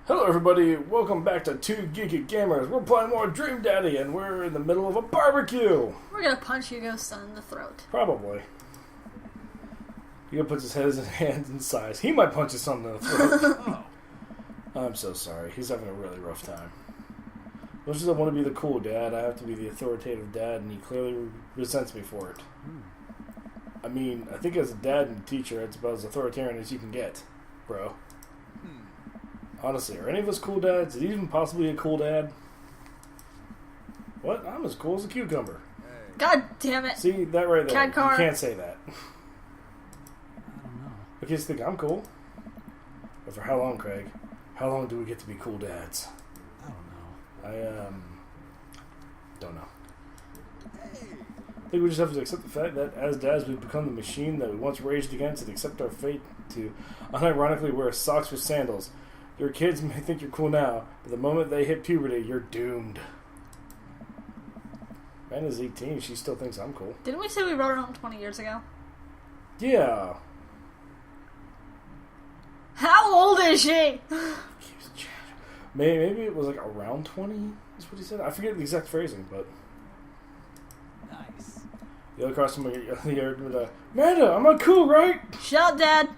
Hello everybody, welcome back to Two Geeky Gamers. We're playing more Dream Daddy and we're in the middle of a barbecue. We're gonna punch Hugo's son in the throat. Probably. Hugo puts his hands in size. He might punch his son in the throat. Oh. I'm so sorry. He's having a really rough time. Much as I want to be the cool dad, I have to be the authoritative dad, and he clearly resents me for it. I mean, I think as a dad and teacher, it's about as authoritarian as you can get, bro. Honestly, are any of us cool dads? Is he even possibly a cool dad? What? I'm as cool as a cucumber. God damn it. See, that right there. Cad car. You can't say that. I don't know. The kids think I'm cool. But for how long, Craig? How long do we get to be cool dads? I don't know. I don't know. I think we just have to accept the fact that as dads we've become the machine that we once raged against and accept our fate to unironically wear socks with sandals. Your kids may think you're cool now, but the moment they hit puberty, you're doomed. Amanda's 18, she still thinks I'm cool. Didn't we say we wrote it home 20 years ago? Yeah. How old is she? Maybe it was like around 20, is what he said. I forget the exact phrasing, but... Nice. The other across from me, the yard with Amanda, I'm not cool, right? Shut up, Dad.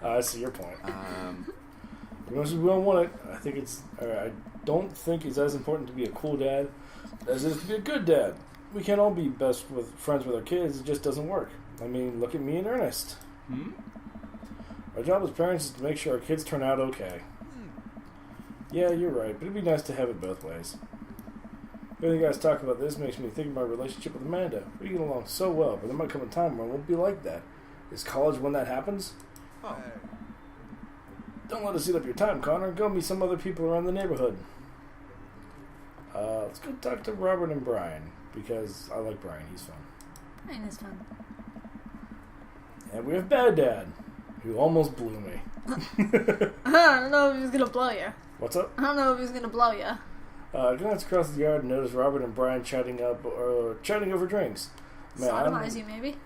I see your point. As much as we don't want it, I think it's... I don't think it's as important to be a cool dad as it is to be a good dad. We can't all be best friends with our kids. It just doesn't work. I mean, look at me and Ernest. Our job as parents is to make sure our kids turn out okay. Yeah, you're right, but it'd be nice to have it both ways. Hearing you guys talk about this makes me think of my relationship with Amanda. We get along so well, but there might come a time when it won't be like that. Is college when that happens? Oh. Don't let us eat up your time, Connor. Go meet some other people around the neighborhood. Let's go talk to Robert and Brian, because I like Brian. He's fun. Brian is fun. And we have Bad Dad, who almost blew me. I don't know if he was gonna blow you. What's up? I don't know if he was gonna blow you. I glanced across the yard and noticed Robert and Brian chatting over drinks. Man, Sodomize you, maybe?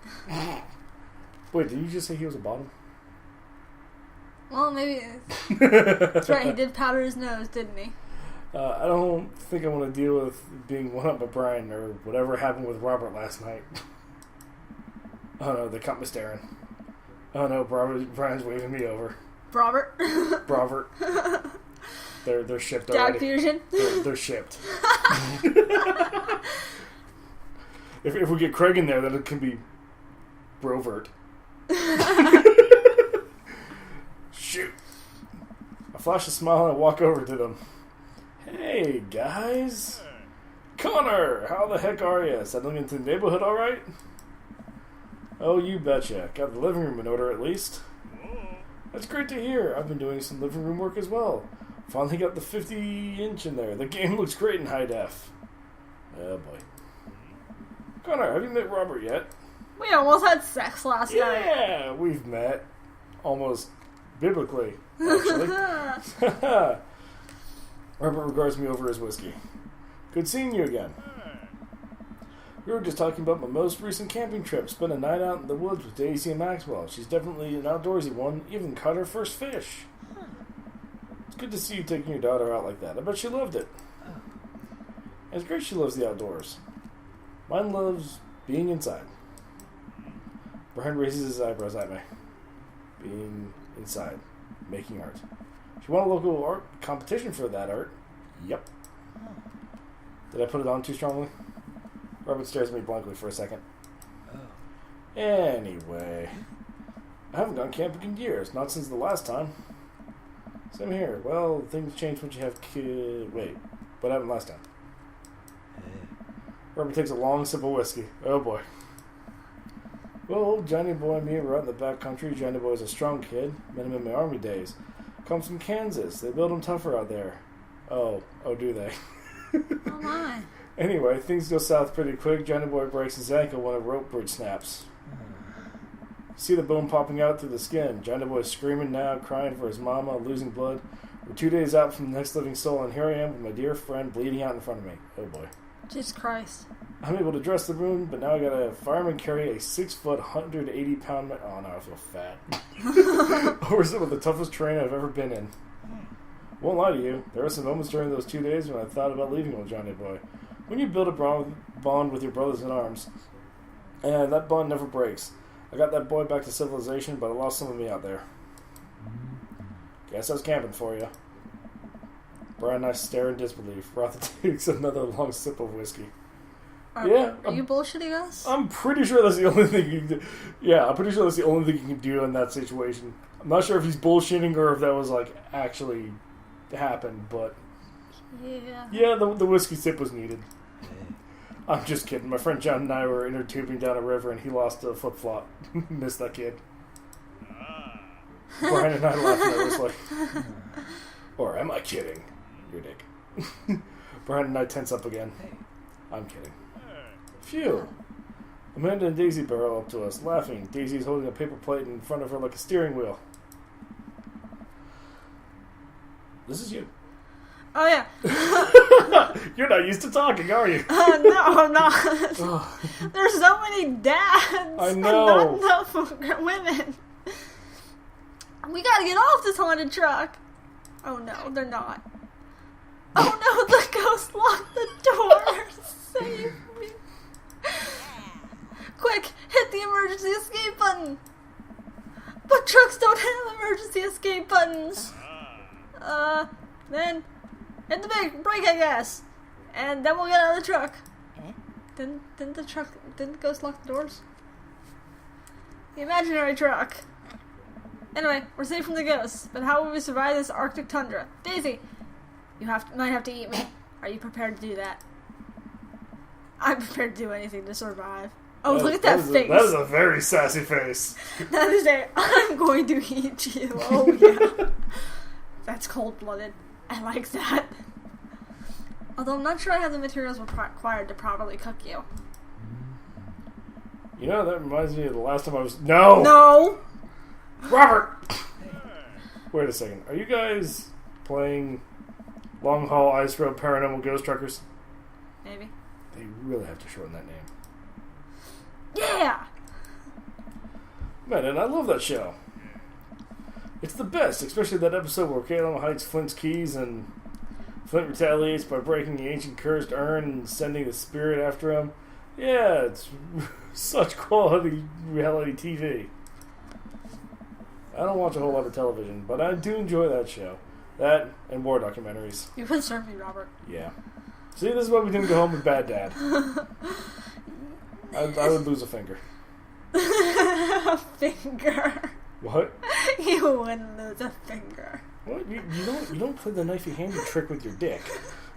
Wait, did you just say he was a bottom? Well, maybe. That's right, he did powder his nose, didn't he? I don't think I want to deal with being one up by Brian or whatever happened with Robert last night. Oh no, they caught me staring. Oh no, Brian's waving me over. Robert? Robert. They're shipped already. Dad fusion? They're shipped. If we get Craig in there, then it can be Brovert. Shoot. I flash a smile and I walk over to them. Hey, guys. Connor, how the heck are you? Settling into the neighborhood all right? Oh, you betcha. Got the living room in order at least. That's great to hear. I've been doing some living room work as well. Finally got the 50-inch in there. The game looks great in high def. Oh, boy. Connor, have you met Robert yet? We almost had sex last night. Yeah, we've met. Almost biblically, actually. Robert regards me over his whiskey. Good seeing you again. We were just talking about my most recent camping trip. Spent a night out in the woods with Daisy and Maxwell. She's definitely an outdoorsy one. Even caught her first fish. It's good to see you taking your daughter out like that. I bet she loved it. And it's great she loves the outdoors. Mine loves being inside. Brian raises his eyebrows at me. Being inside. Making art. She won a local art competition for that art. Yep. Did I put it on too strongly? Robert stares at me blankly for a second. Anyway. I haven't gone camping in years. Not since the last time. Same here. Well, things change once you have kids. Wait. What happened last time? Robert takes a long sip of whiskey. Oh boy. Well, old Johnny Boy and me were out in the back country. Johnny Boy's a strong kid. Met him in my army days. Comes from Kansas. They build him tougher out there. Oh, do they? Oh my. Anyway, things go south pretty quick. Johnny Boy breaks his ankle when a rope bridge snaps. See the bone popping out through the skin. Johnny Boy's screaming now, crying for his mama, losing blood. We're 2 days out from the next living soul, and here I am with my dear friend bleeding out in front of me. Oh boy. Jesus Christ. I'm able to dress the room, but now I got a fireman carry a 6 foot, 180-pound... Oh, no, I feel fat. Over some of the toughest terrain I've ever been in. Won't lie to you, there were some moments during those 2 days when I thought about leaving old Johnny Boy. When you build a bond with your brothers in arms, and that bond never breaks. I got that boy back to civilization, but I lost some of me out there. Guess I was camping for you. Brian and I stare in disbelief. Roth takes another long sip of whiskey. Are you bullshitting us? I'm pretty sure that's the only thing you can do. Yeah, I'm pretty sure that's the only thing you can do in that situation. I'm not sure if he's bullshitting or if that was, like, actually happened, but... Yeah, the whiskey sip was needed. I'm just kidding. My friend John and I were inner tubing down a river and he lost a flip-flop. Missed that kid. Brian and I laughed nervously. Or am I kidding? You're dick. Brian and I tense up again. I'm kidding. Phew. Amanda and Daisy barrel up to us, laughing. Daisy's holding a paper plate in front of her like a steering wheel. This is you. Oh, yeah. You're not used to talking, are you? No, I'm not. There's so many dads. I know. And not enough women. We gotta get off this haunted truck. Oh, no, they're not. Oh, no, the ghost locked the door. Save me. Quick, hit the emergency escape button. But trucks don't have emergency escape buttons. Then hit the big brake, I guess. And then we'll get out of the truck. Didn't the ghost lock the doors? The imaginary truck. Anyway, we're safe from the ghosts, but how will we survive this Arctic tundra? Daisy, you might have to eat me. Are you prepared to do that? I'm prepared to do anything to survive. Oh, look at that face. That is a very sassy face. That is I'm going to eat you. Oh, yeah. That's cold-blooded. I like that. Although I'm not sure I have the materials required to properly cook you. You know, that reminds me of the last time I was... No! Robert! Wait a second. Are you guys playing Long Haul Ice Road Paranormal Ghost Truckers? Maybe. They really have to shorten that name. Yeah! Man, and I love that show. It's the best, especially that episode where Caleb hides Flint's keys and Flint retaliates by breaking the ancient cursed urn and sending the spirit after him. Yeah, it's such quality reality TV. I don't watch a whole lot of television, but I do enjoy that show. That and war documentaries. You concern me, Robert. Yeah. See, this is why we didn't go home with Bad Dad. I would lose a finger. A finger? What? You wouldn't lose a finger. What? You don't play the knifey handy trick with your dick.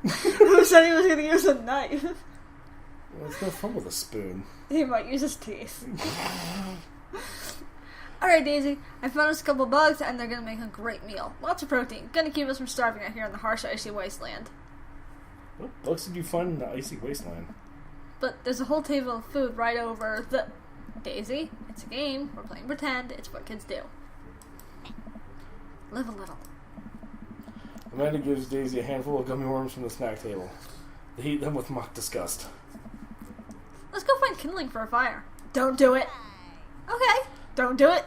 Who said he was going to use a knife? Well, it's no fun with a spoon. He might use his teeth. Alright, Daisy. I found us a couple bugs, and they're going to make a great meal. Lots of protein. Going to keep us from starving out here in the harsh, icy wasteland. What bugs did you find in the icy wasteland? But there's a whole table of food right over the... Daisy, it's a game. We're playing pretend. It's what kids do. Live a little. Amanda gives Daisy a handful of gummy worms from the snack table. They eat them with mock disgust. Let's go find kindling for a fire. Don't do it. Okay, don't do it.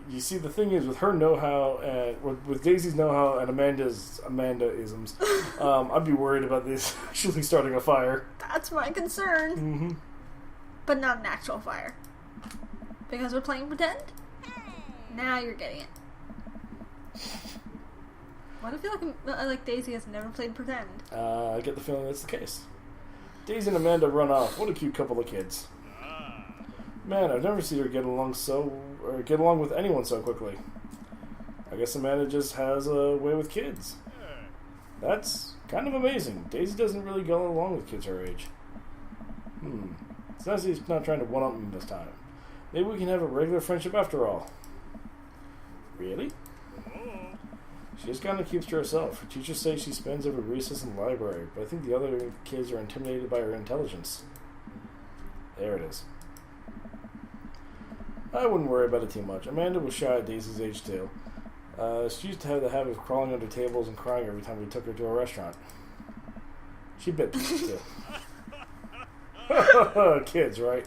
You see, the thing is, with her know-how, and with Daisy's know-how and Amanda-isms, I'd be worried about this actually starting a fire. That's my concern. Mm-hmm. But not an actual fire. Because we're playing pretend? Now you're getting it. Why do I feel like Daisy has never played pretend? I get the feeling that's the case. Daisy and Amanda run off. What a cute couple of kids. Man, I've never seen her get along with anyone so quickly. I guess Amanda just has a way with kids. That's kind of amazing. Daisy doesn't really go along with kids her age. It's nice he's not trying to one-up me this time. Maybe we can have a regular friendship after all. Really? She just kind of keeps to herself. Her teachers say she spends every recess in the library, but I think the other kids are intimidated by her intelligence. There it is. I wouldn't worry about it too much. Amanda was shy at Daisy's age too. She used to have the habit of crawling under tables and crying every time we took her to a restaurant. She bit people too. Kids, right?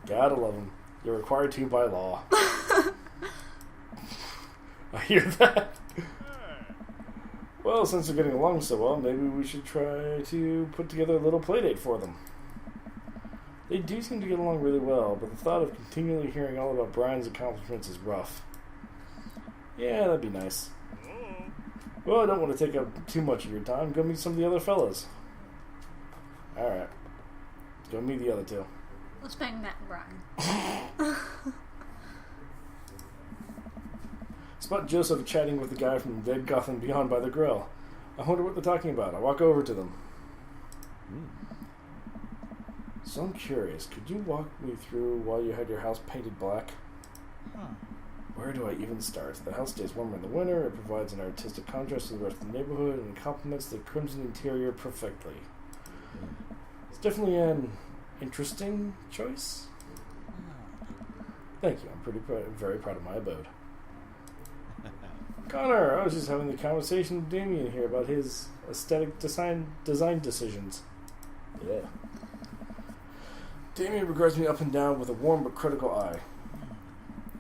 Gotta love them. You're required to by law. I hear that. Well, since they're getting along so well, maybe we should try to put together a little playdate for them. They do seem to get along really well, but the thought of continually hearing all about Brian's accomplishments is rough. Yeah, that'd be nice. Well, I don't want to take up too much of your time. Go meet some of the other fellas. Alright. Go meet the other two. Let's bang Matt and Brian. Spot Joseph chatting with the guy from Dead Gotham Beyond by the grill. I wonder what they're talking about. I walk over to them. So I'm curious, could you walk me through why you had your house painted black? Where do I even start? The house stays warmer in the winter, it provides an artistic contrast to the rest of the neighborhood, and complements the crimson interior perfectly. It's definitely an interesting choice. Thank you, I'm very proud of my abode. Connor, I was just having the conversation with Damien here about his aesthetic design decisions. Yeah. Damien regards me up and down with a warm but critical eye.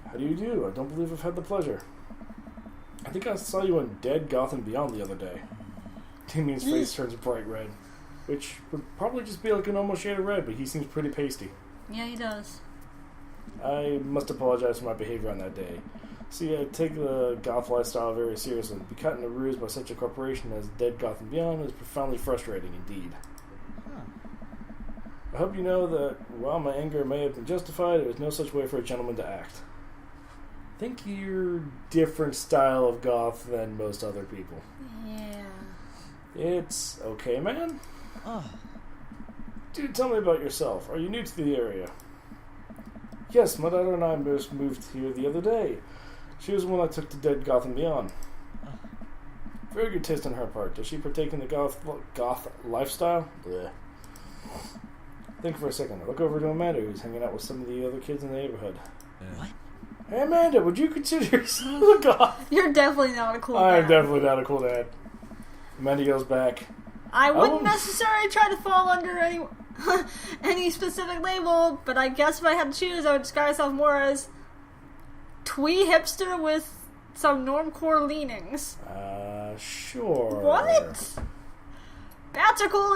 How do you do? I don't believe I've had the pleasure. I think I saw you in Dead Gotham Beyond the other day. Damien's face turns bright red, which would probably just be like an almost shade of red, but he seems pretty pasty. Yeah, he does. I must apologize for my behavior on that day. See, I take the goth lifestyle very seriously. To be cut in a ruse by such a corporation as Dead Gotham Beyond is profoundly frustrating indeed. I hope you know that while my anger may have been justified, there was no such way for a gentleman to act. I think you're a different style of goth than most other people. Yeah. It's okay, man. Dude, tell me about yourself. Are you new to the area? Yes, my daughter and I just moved here the other day. She was the one I took to Dead Gotham Beyond. Very good taste on her part. Does she partake in the goth lifestyle? Blech. Think for a second. I look over to Amanda, who's hanging out with some of the other kids in the neighborhood. What? Hey, Amanda, would you consider yourself a goth? You're definitely not a cool dad. I'm definitely not a cool dad. Amanda goes back. I wouldn't necessarily try to fall under any specific label, but I guess if I had to choose, I would describe myself more as twee hipster with some normcore leanings. Sure. What? Bats are cool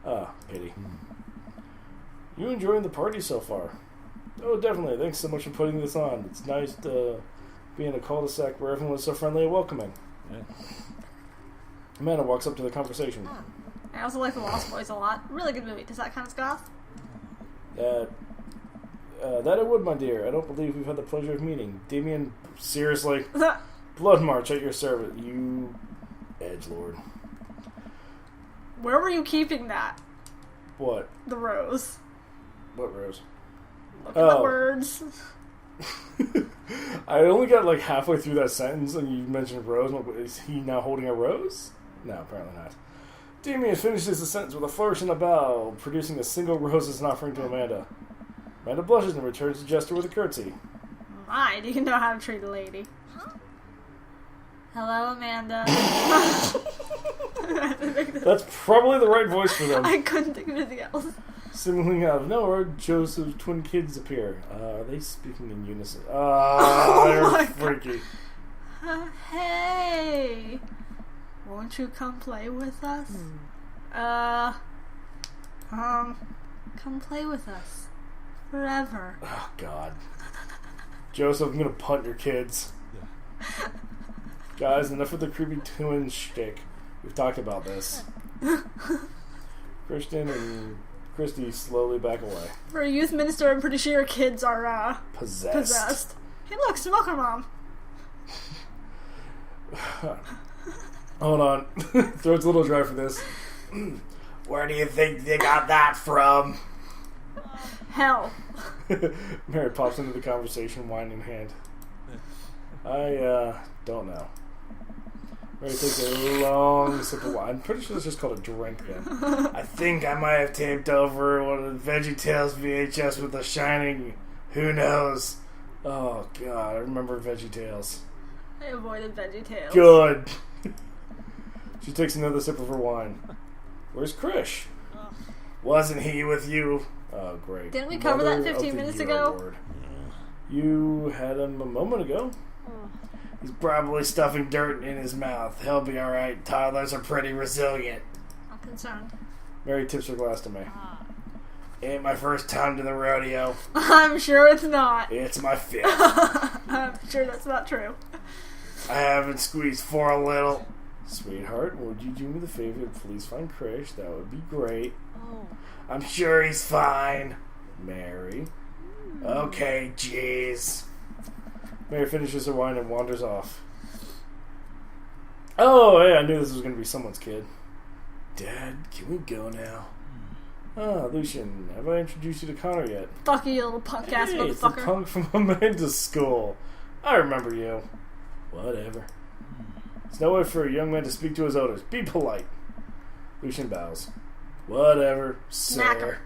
though. Pity. You enjoying the party so far? Oh, definitely. Thanks so much for putting this on. It's nice to be in a cul-de-sac where everyone's so friendly and welcoming. Yeah. Amanda walks up to the conversation. I also like The Lost Boys a lot. Really good movie. Does that count as goth? That I would, my dear. I don't believe we've had the pleasure of meeting. Damien, seriously? Blood March at your service, you edgelord. Where were you keeping that? What? The rose. What rose? Look at the words. I only got like halfway through that sentence and you mentioned rose. Is he now holding a rose? No, apparently not. Damien finishes the sentence with a flourish and a bow, producing a single rose as an offering to Amanda. Amanda blushes and returns the gesture with a curtsy. My, do you know how to treat a lady? Hello, Amanda. That's probably the right voice for them. I couldn't think of anything else. Seemingly out of nowhere, Joseph's twin kids appear. Are they speaking in unison? They're freaky. Hey, won't you come play with us? Come play with us. Forever. Oh, God. Joseph, I'm gonna punt your kids. Yeah. Guys, enough of the creepy twin shtick. We've talked about this. Christian and Christy slowly back away. For a youth minister, I'm pretty sure your kids are, possessed. Hey look, Smoker Mom. Hold on. Throat's a little dry for this. Where do you think they got that from? Hell. Mary pops into the conversation, wine in hand. I don't know. Mary takes a long sip of wine. I'm pretty sure it's just called a drink then. I think I might have taped over one of the VeggieTales VHS with The Shining. Who knows? Oh, God. I remember VeggieTales. I avoided VeggieTales. Wasn't he with you? Oh, great. Didn't we cover that Mother 15 of the minutes Year ago? Award. You had him a moment ago. Oh. He's probably stuffing dirt in his mouth. He'll be alright. Toddlers are pretty resilient. I'm concerned. Mary tips her glass to me. Ain't my first time to the rodeo. I'm sure it's not. It's my fifth. I'm sure that's not true. I haven't squeezed for a little. Sweetheart, would you do me the favor and please find Krish? That would be great. Oh. I'm sure he's fine. Mary. Okay, jeez. Mary finishes her wine and wanders off. Oh, yeah, I knew this was going to be someone's kid. Dad, can we go now? Ah, Lucian, have I introduced you to Connor yet? Fuck you, little punk ass Hey, it's the motherfucker. punk from Amanda's school. I remember you. Whatever. It's no way for a young man to speak to his elders. Be polite. Lucian bows. Whatever, Smack sir. him.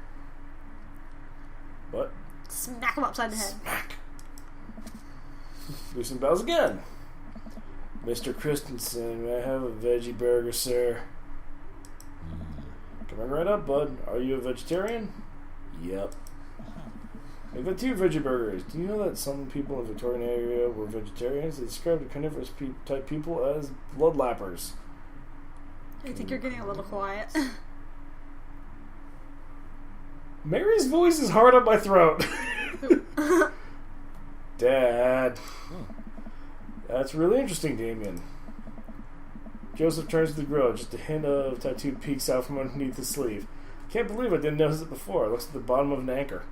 What? Smack him upside the head. Smack. Lucian bows again. Mr. Christensen, may I have a veggie burger, sir? Coming right up, bud. Are you a vegetarian? Yep. I've got 2 veggie burgers. Do you know that some people in the Victorian area were vegetarians? They described the carnivorous type people as bloodlappers. I think you're getting a little quiet. Mary's voice is hard on my throat. Dad. That's really interesting, Damien. Joseph turns to the grill. Just a hint of tattoo peeks out from underneath his sleeve. Can't believe I didn't notice it before. It looks like the bottom of an anchor.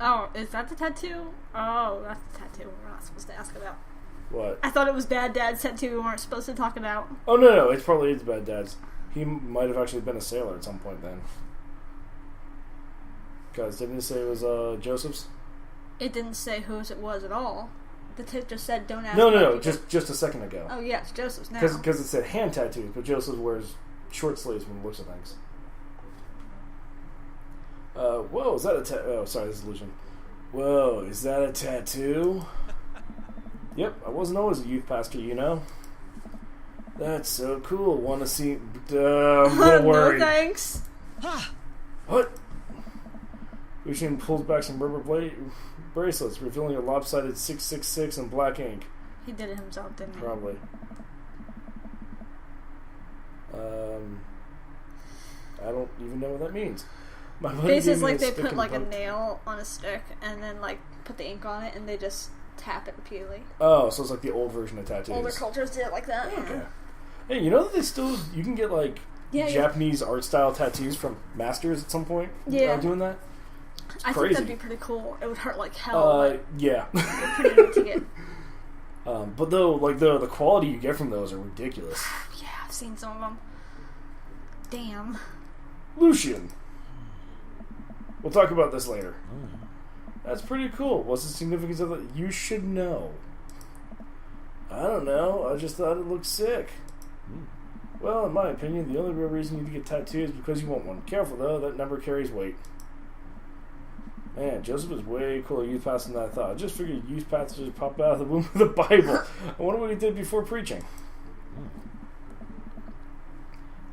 Oh, is that the tattoo? Oh, that's the tattoo we're not supposed to ask about. What? I thought it was Bad Dad's tattoo we weren't supposed to talk about. Oh, no. It probably is Bad Dad's. He might have actually been a sailor at some point then. Because didn't it say it was Joseph's? It didn't say whose it was at all. The tip just said don't ask. No. Just a second ago. Oh, yes, Joseph's now. Because it said hand tattoos, but Joseph wears short sleeves from the looks of things. Whoa, is that a tattoo? Oh, sorry, this is illusion. Whoa, is that a tattoo? Yep, I wasn't always a youth pastor, you know. That's so cool. Want to see? I'm a little worried. No thanks. What? Lucian pulls back some rubber bracelets, revealing a lopsided 666 in black ink. He did it himself, didn't he? Probably. I don't even know what that means. My buddy Basically, gave it's me like a they stick put and like a book. nail on a stick and then like put the ink on it and they just tap it repeatedly. Oh, so it's like the old version of tattoos. Older cultures did it like that. Okay. Hey, you know that you can get like Yeah, Japanese art style tattoos from masters at some point? Yeah. Doing that? It's I crazy. think that'd be pretty cool. It would hurt like hell. But Yeah. they're pretty neat to get. But though, like the quality you get from those are ridiculous. Yeah, I've seen some of them. Damn. Lucian. We'll talk about this later. That's pretty cool. What's the significance of it? You should know. I don't know. I just thought it looked sick. Well, in my opinion, the only real reason you need to get tattooed is because you want one. Careful, though. That number carries weight. Man, Joseph is way cooler youth pastor than I thought. I just figured youth pastors pop out of the womb of the Bible. I wonder what he did before preaching.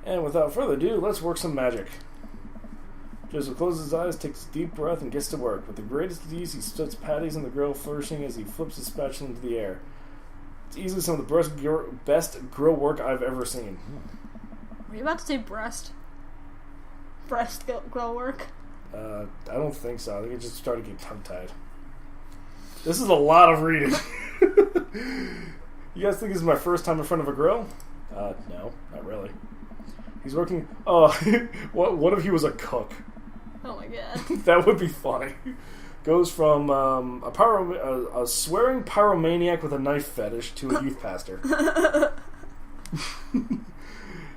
And without further ado, let's work some magic. Joseph closes his eyes, takes a deep breath, and gets to work. With the greatest ease, he splits patties on the grill, flourishing as he flips his spatula into the air. It's easily some of the best grill work I've ever seen. Were you about to say breast? Breast grill work? I don't think so. I think it just started getting tongue-tied. This is a lot of reading. You guys think this is my first time in front of a grill? No, not really. He's working... Oh, what if he was a cook? Oh my god. That would be funny. Goes from a swearing pyromaniac with a knife fetish to a youth pastor.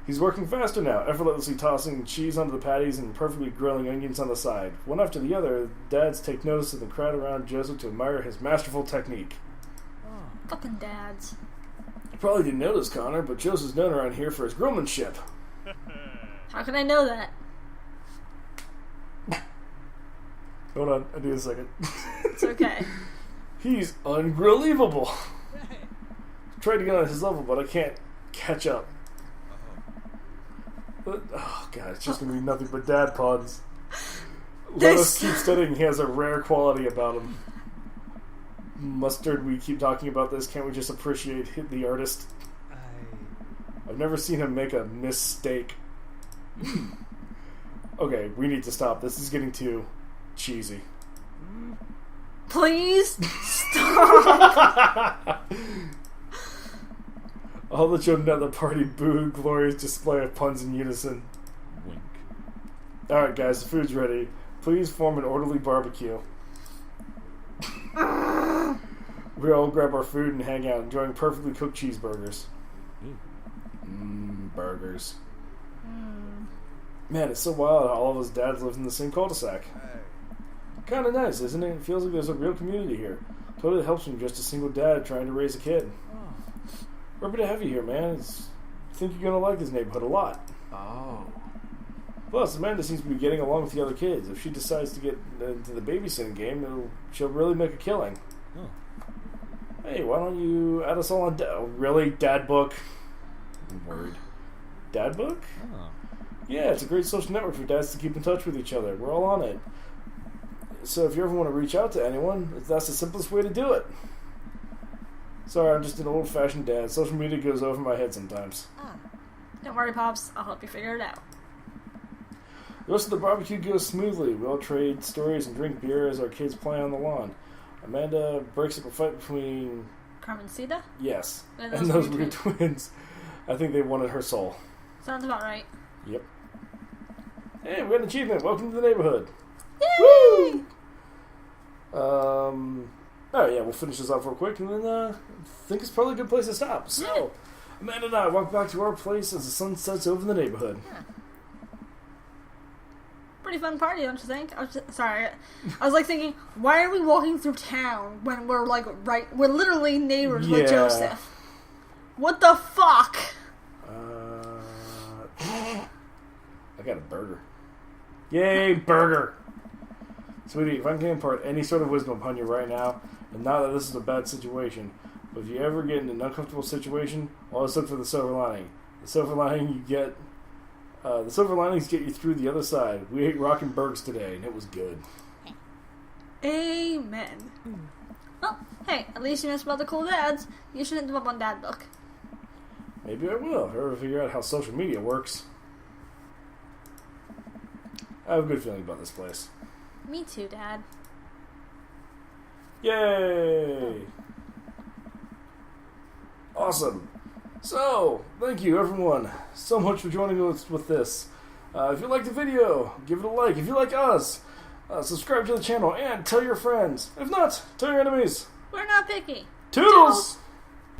He's working faster now, effortlessly tossing cheese onto the patties and perfectly grilling onions on the side. One after the other, dads take notice of the crowd around Joseph to admire his masterful technique. Fucking dads. You probably didn't notice, Connor, but Joseph's known around here for his grillmanship. How can I know that? Hold on, I need a second. It's okay. He's unbelievable. Tried to get on his level, but I can't catch up. Oh god, it's just gonna be nothing but dad puns. Let us keep studying. He has a rare quality about him. Mustard, we keep talking about this. Can't we just appreciate the artist? I've never seen him make a mistake. Okay, we need to stop. This is getting too cheesy. Please stop. All the children at the party booed glorious display of puns in unison. Wink. Alright guys, the food's ready. Please form an orderly barbecue. We all grab our food and hang out, enjoying perfectly cooked cheeseburgers. Burgers. Man, it's so wild how all of us dads live in the same cul-de-sac. Kinda nice, isn't it? It feels like there's a real community here. Totally helps from just a single dad trying to raise a kid. We're happy to have you here, man. I think you're gonna like this neighborhood a lot. Oh. Plus, Amanda seems to be getting along with the other kids. If she decides to get into the babysitting game, she'll really make a killing. Oh. Hey, why don't you add us all on... really? Dad book? Word. Dad book? Oh. Yeah, it's a great social network for dads to keep in touch with each other. We're all on it. So if you ever want to reach out to anyone, that's the simplest way to do it. Sorry, I'm just an old-fashioned dad. Social media goes over my head sometimes. Don't worry, Pops. I'll help you figure it out. The rest of the barbecue goes smoothly. We all trade stories and drink beer as our kids play on the lawn. Amanda breaks up a fight between... Carmencita? Yes. And those weird twins. I think they wanted her soul. Sounds about right. Yep. Hey, we got an achievement. Welcome to the neighborhood. Yay! Woo! Alright, yeah, we'll finish this off real quick, and then I think it's probably a good place to stop. So, Amanda and I walk back to our place as the sun sets over the neighborhood. Yeah. Pretty fun party, don't you think? Sorry. I was like thinking, why are we walking through town when we're like we're literally neighbors with Joseph? What the fuck? I got a burger. Yay, burger! Sweetie, if I can impart any sort of wisdom upon you right now, and not that this is a bad situation, but if you ever get in an uncomfortable situation, always look for the silver lining. The silver lining the silver linings get you through the other side. We ate rockin' burgers today, and it was good. Amen. Well, hey, at least you missed about the cool dads. You should hit them up on Dad Book. Maybe I will, if I ever figure out how social media works. I have a good feeling about this place. Me too, Dad. Yay! Awesome. So, thank you everyone so much for joining us with this. If you like the video, give it a like. If you like us, subscribe to the channel and tell your friends. If not, tell your enemies. We're not picky. Toodles!